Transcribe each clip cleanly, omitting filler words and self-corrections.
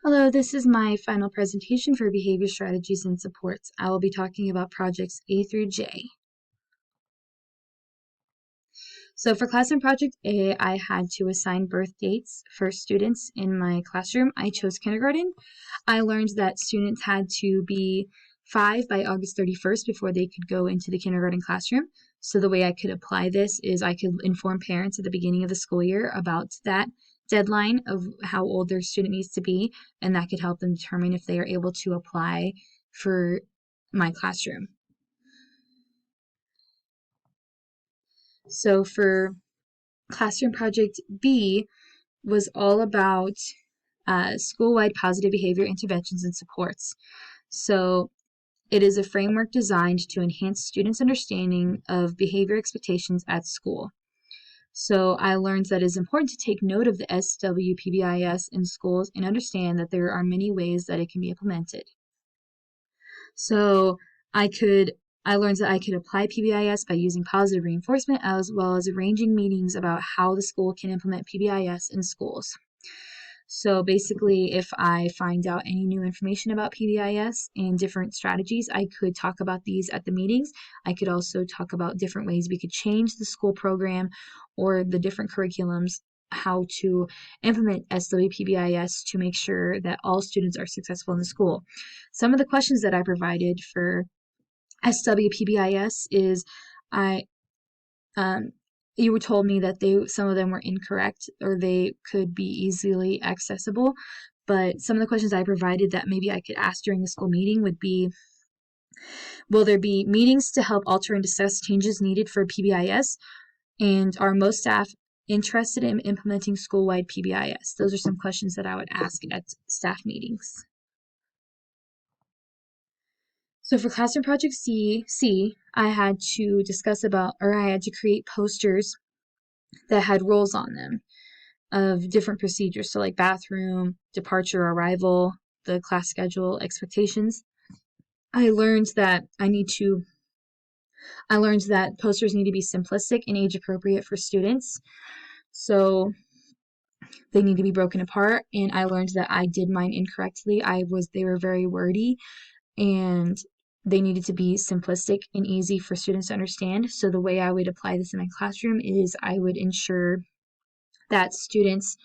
Hello, this is my final presentation for Behavior Strategies and Supports. I will be talking about projects A through J. So for Classroom Project A, I had to assign birth dates for students in my classroom. I chose kindergarten. I learned that students had to be 5 by August 31st before they could go into the kindergarten classroom. So the way I could apply this is I could inform parents at the beginning of the school year about that deadline of how old their student needs to be, and that could help them determine if they are able to apply for my classroom. So for Classroom Project B was all about school-wide positive behavior interventions and supports. So it is a framework designed to enhance students' understanding of behavior expectations at school. So I learned that it is important to take note of the SWPBIS in schools and understand that there are many ways that it can be implemented. So I learned that I could apply PBIS by using positive reinforcement as well as arranging meetings about how the school can implement PBIS in schools. So basically, if I find out any new information about PBIS and different strategies, I could talk about these at the meetings. I could also talk about different ways we could change the school program or the different curriculums, how to implement SWPBIS to make sure that all students are successful in the school. Some of the questions that I provided for SWPBIS is I you told me that some of them were incorrect or they could be easily accessible, but some of the questions I provided that maybe I could ask during the school meeting would be, will there be meetings to help alter and discuss changes needed for PBIS? And are most staff interested in implementing school-wide PBIS? Those are some questions that I would ask at staff meetings. So for Classroom Project C, I had to I had to create posters that had roles on them of different procedures. So like bathroom, departure, arrival, the class schedule, expectations. I learned that posters need to be simplistic and age appropriate for students. So they need to be broken apart. And I learned that I did mine incorrectly. They were very wordy and they needed to be simplistic and easy for students to understand. So the way I would apply this in my classroom is I would ensure that students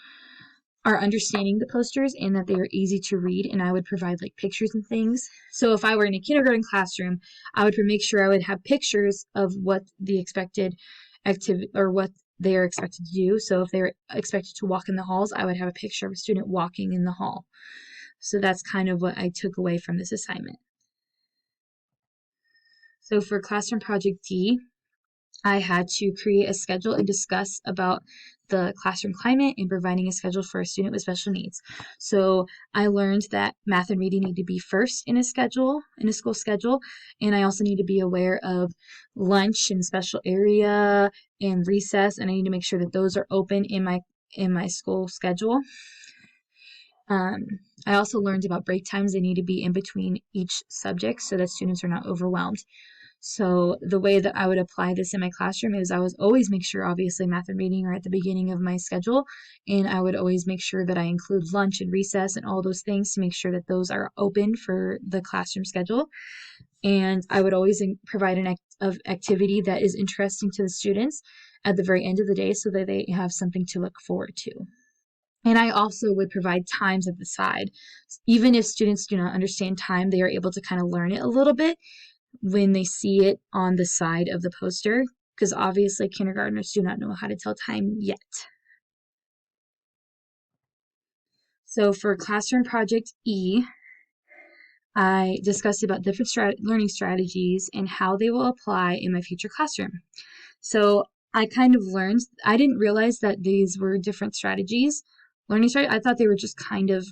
are understanding the posters and that they are easy to read, and I would provide like pictures and things. So if I were in a kindergarten classroom, I would make sure I would have pictures of what the expected activity or what they are expected to do. So if they're expected to walk in the halls, I would have a picture of a student walking in the hall. So that's kind of what I took away from this assignment. So for Classroom Project D, I had to create a schedule and discuss about the classroom climate and providing a schedule for a student with special needs. So I learned that math and reading need to be first in a school schedule, and I also need to be aware of lunch and special area and recess, and I need to make sure that those are open in my school schedule. I also learned about break times. They need to be in between each subject so that students are not overwhelmed. So the way that I would apply this in my classroom is I would always make sure, obviously, math and reading are at the beginning of my schedule, and I would always make sure that I include lunch and recess and all those things to make sure that those are open for the classroom schedule. And I would always provide an activity that is interesting to the students at the very end of the day so that they have something to look forward to. And I also would provide times at the side. Even if students do not understand time, they are able to kind of learn it a little bit when they see it on the side of the poster, because obviously kindergartners do not know how to tell time yet. So for Classroom Project E, I discussed about different learning strategies and how they will apply in my future classroom. So I kind of learned, I didn't realize that these were different strategies. I thought they were just kind of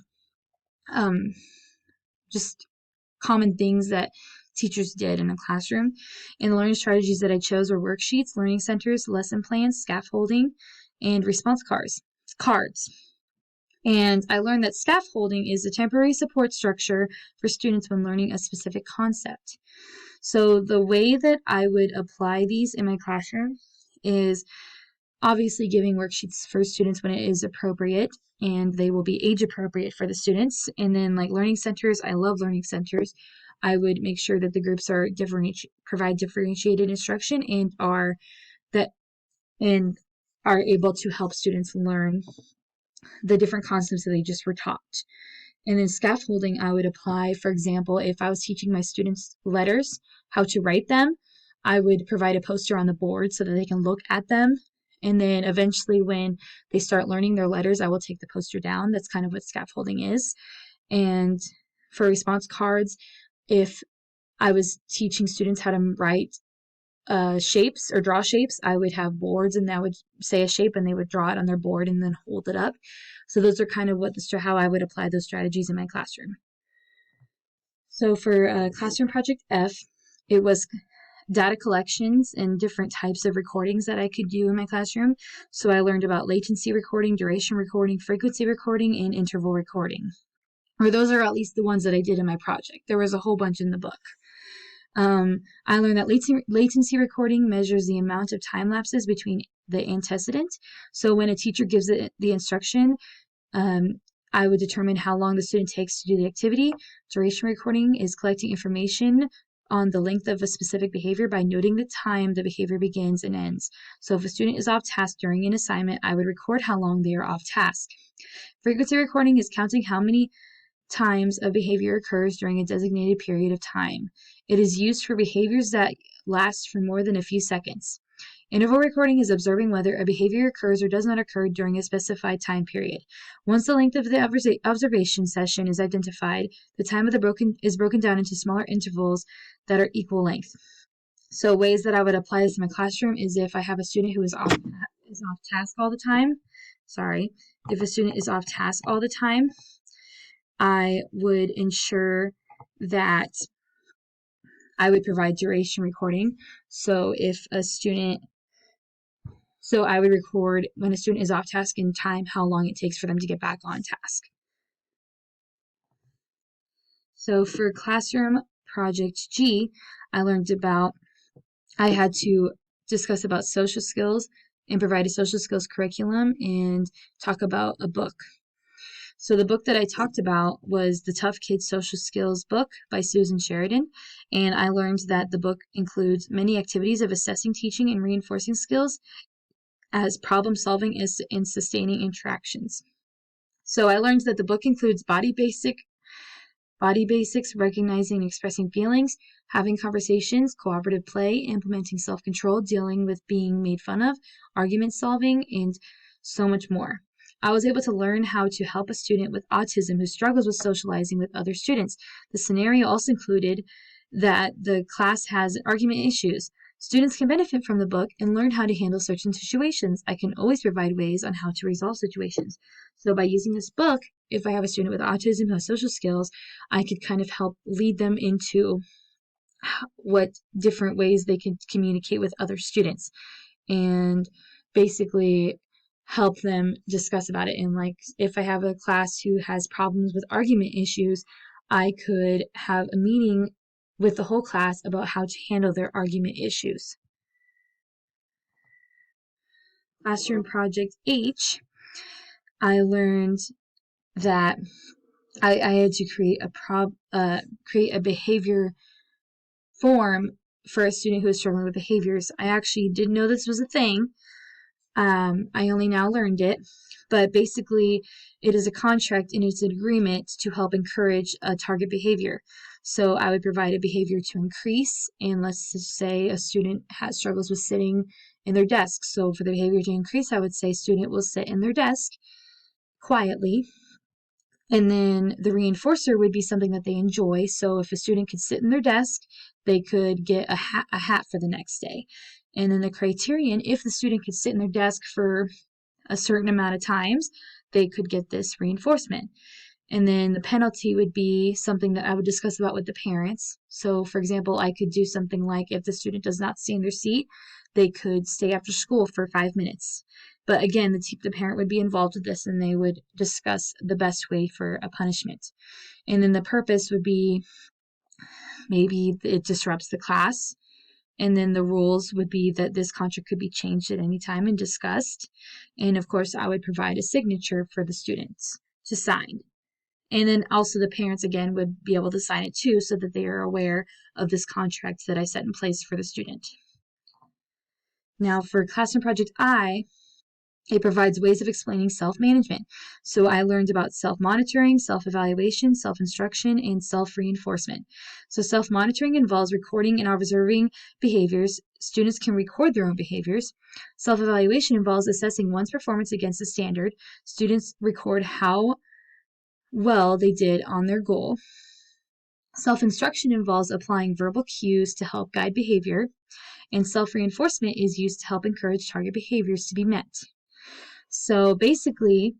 just common things that teachers did in a classroom. And the learning strategies that I chose were worksheets, learning centers, lesson plans, scaffolding, and response cards. And I learned that scaffolding is a temporary support structure for students when learning a specific concept. So the way that I would apply these in my classroom is obviously giving worksheets for students when it is appropriate, and they will be age appropriate for the students. And then like learning centers, I love learning centers. I would make sure that the groups are provide differentiated instruction and are able to help students learn the different concepts that they just were taught. And then scaffolding, I would apply, for example, if I was teaching my students letters, how to write them, I would provide a poster on the board so that they can look at them. And then eventually when they start learning their letters, I will take the poster down. That's kind of what scaffolding is. And for response cards, if I was teaching students how to write shapes or draw shapes, I would have boards and that would say a shape and they would draw it on their board and then hold it up. So those are kind of how I would apply those strategies in my classroom. So for classroom project F, it was data collections and different types of recordings that I could do in my classroom. So I learned about latency recording, duration recording, frequency recording, and interval recording. Or those are at least the ones that I did in my project. There was a whole bunch in the book. I learned that latency recording measures the amount of time lapses between the antecedent. So when a teacher gives it the instruction, I would determine how long the student takes to do the activity. Duration recording is collecting information on the length of a specific behavior by noting the time the behavior begins and ends. So if a student is off task during an assignment, I would record how long they are off task. Frequency recording is counting how many times a behavior occurs during a designated period of time. It is used for behaviors that last for more than a few seconds. Interval recording is observing whether a behavior occurs or does not occur during a specified time period. Once the length of the observation session is identified, the time of is broken down into smaller intervals that are equal length. So ways that I would apply this in my classroom is if I have a student who is off task all the time. If a student is off task all the time, I would ensure that I would provide duration recording. So I would record when a student is off task in time, how long it takes for them to get back on task. So for classroom project G, I had to discuss about social skills and provide a social skills curriculum and talk about a book. So the book that I talked about was the Tough Kids Social Skills book by Susan Sheridan, and I learned that the book includes many activities of assessing, teaching, and reinforcing skills as problem solving and sustaining interactions. So I learned that the book includes body basics, recognizing and expressing feelings, having conversations, cooperative play, implementing self-control, dealing with being made fun of, argument solving, and so much more. I was able to learn how to help a student with autism who struggles with socializing with other students. The scenario also included that the class has argument issues. Students can benefit from the book and learn how to handle certain situations. I can always provide ways on how to resolve situations. So by using this book, if I have a student with autism who has social skills, I could kind of help lead them into what different ways they can communicate with other students and basically help them discuss about it. And like if I have a class who has problems with argument issues, I could have a meeting with the whole class about how to handle their argument issues. Classroom project H, I learned that I had to create a behavior form for a student who is struggling with behaviors. I actually didn't know this was a thing. I only now learned it, but basically it is a contract and it's an agreement to help encourage a target behavior. So I would provide a behavior to increase, and let's just say a student struggles with sitting in their desk. So for the behavior to increase, I would say student will sit in their desk quietly. And then the reinforcer would be something that they enjoy. So if a student could sit in their desk, they could get a hat for the next day. And then the criterion, if the student could sit in their desk for a certain amount of times, they could get this reinforcement. And then the penalty would be something that I would discuss about with the parents. So for example, I could do something like if the student does not stay in their seat, they could stay after school for 5 minutes. But again, the parent would be involved with this and they would discuss the best way for a punishment. And then the purpose would be maybe it disrupts the class. And then the rules would be that this contract could be changed at any time and discussed. And of course, I would provide a signature for the students to sign. And then also the parents, again, would be able to sign it too, so that they are aware of this contract that I set in place for the student. Now for Classroom Project I, it provides ways of explaining self-management. So I learned about self-monitoring, self-evaluation, self-instruction, and self-reinforcement. So self-monitoring involves recording and observing behaviors. Students can record their own behaviors. Self-evaluation involves assessing one's performance against a standard. Students record how well they did on their goal. Self-instruction involves applying verbal cues to help guide behavior. And self-reinforcement is used to help encourage target behaviors to be met. So basically,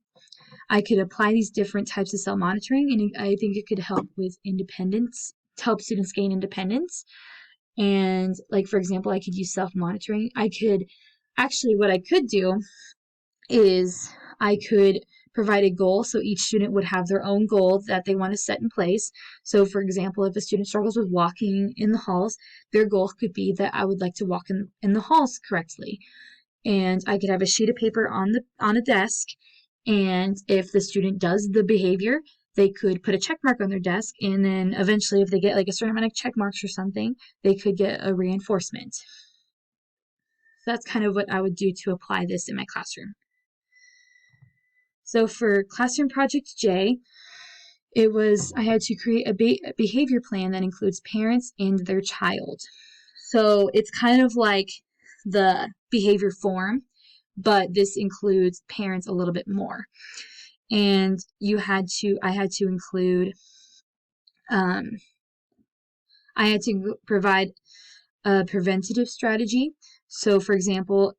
I could apply these different types of self-monitoring, and I think it could help with independence, to help students gain independence. And like, for example, I could use self-monitoring. What I could do is I could provide a goal, so each student would have their own goal that they want to set in place. So for example, if a student struggles with walking in the halls, their goal could be that I would like to walk in the halls correctly. And I could have a sheet of paper on a desk, and if the student does the behavior, they could put a check mark on their desk, and then eventually if they get like a certain amount of check marks or something, they could get a reinforcement. So that's kind of what I would do to apply this in my classroom. So for Classroom Project J, I had to create a behavior plan that includes parents and their child. So it's kind of like the behavior form, but this includes parents a little bit more. And I had to include, I had to provide a preventative strategy. So for example,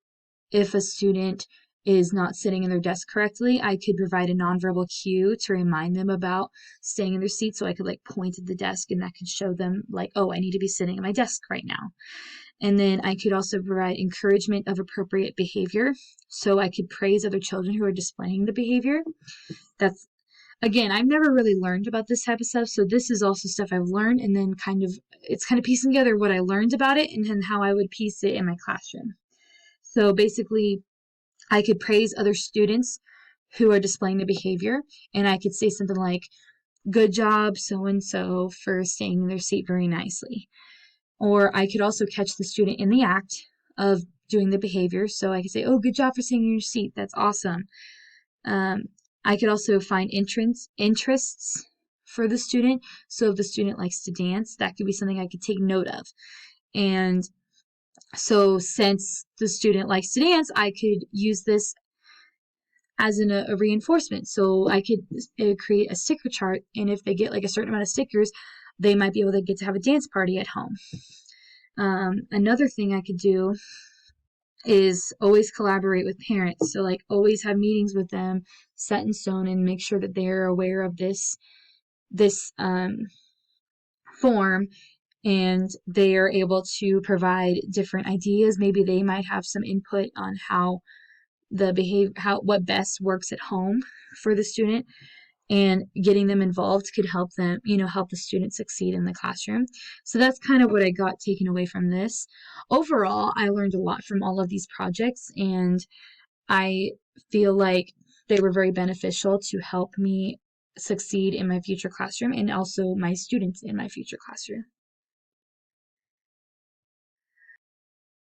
if a student is not sitting in their desk correctly, I could provide a nonverbal cue to remind them about staying in their seat. So I could like point at the desk, and that could show them like, oh, I need to be sitting at my desk right now. And then I could also provide encouragement of appropriate behavior. So I could praise other children who are displaying the behavior. That's, again, I've never really learned about this type of stuff. So this is also stuff I've learned, and then it's kind of piecing together what I learned about it and then how I would piece it in my classroom. So basically, I could praise other students who are displaying the behavior, and I could say something like, good job, so-and-so, for staying in their seat very nicely. Or I could also catch the student in the act of doing the behavior. So I could say, oh, good job for staying in your seat. That's awesome. I could also find interests for the student. So if the student likes to dance, that could be something I could take note of. And so since the student likes to dance, I could use this as a reinforcement. So I could create a sticker chart, and if they get like a certain amount of stickers, they might be able to get to have a dance party at home. Another thing I could do is always collaborate with parents. So like always have meetings with them set in stone, and make sure that they're aware of this form, and they are able to provide different ideas. Maybe they might have some input on what best works at home for the student, and getting them involved could help them, help the student succeed in the classroom. So that's kind of what I got taken away from this. Overall, I learned a lot from all of these projects, and I feel like they were very beneficial to help me succeed in my future classroom, and also my students in my future classroom.